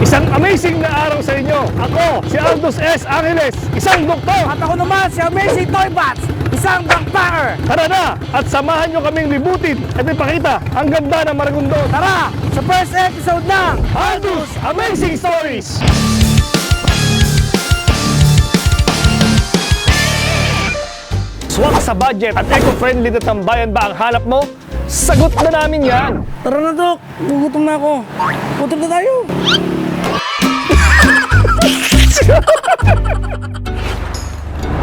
Isang amazing na araw sa inyo. Ako, si Aldous S. Angeles, isang doktor. At ako naman si Amazing Toy Bats, isang backpacker. Tara na at samahan nyo kaming libutin at ipakita ang ganda ng Maragondon. Tara, sa first episode ng Aldous Amazing Stories! Swak sa budget at eco-friendly na tambayan ba ang hanap mo? Sagot na namin yan! Tara na, Dok. Gugutom na ako. Gutom na tayo.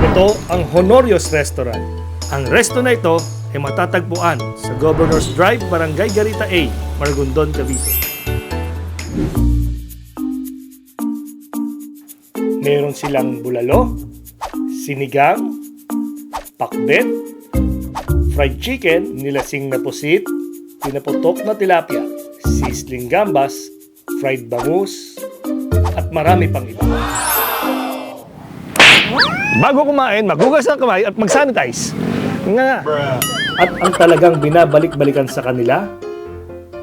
Ito ang Honorios Restaurant. Ang resto na ito ay matatagpuan sa Governor's Drive, Barangay Garita A, Maragondon, Cavite. Meron silang bulalo, sinigang, pakbet, fried chicken, nilasing na pusit, pinaputok na tilapia, sisling gambas, fried bangus, at marami pang iba. Bago kumain, maghugas ng kamay at mag-sanitize. Nga. At ang talagang binabalik-balikan sa kanila,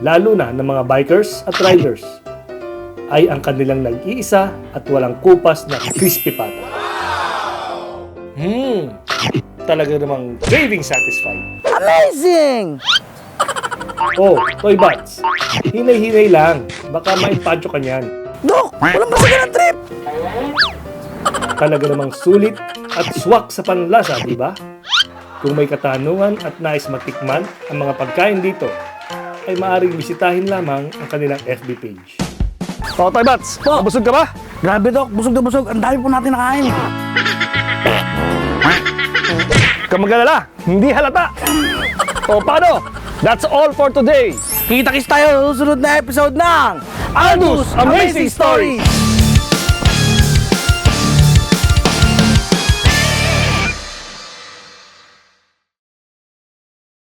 lalo na ng mga bikers at riders, ay ang kanilang nag-iisa at walang kupas na crispy pata. Talaga namang craving satisfied. Amazing! Oh, Toy Bats, hinay-hinay lang. Baka maipadyo ka niyan. Dok, walang masagan ng trip. Talaga namang sulit at swak sa panlasa, di ba? Kung may katanungan at nais matikman ang mga pagkain dito, ay maaaring bisitahin lamang ang kanilang FB page. Toy Bats, busog ka ba? Grabe, Dok. Busog na busog. Ang dami po natin nakain. Kamagalala, hindi halata. O paano? That's all for today. Kita-kits tayo sa susunod na episode ng Aldous Amazing Stories!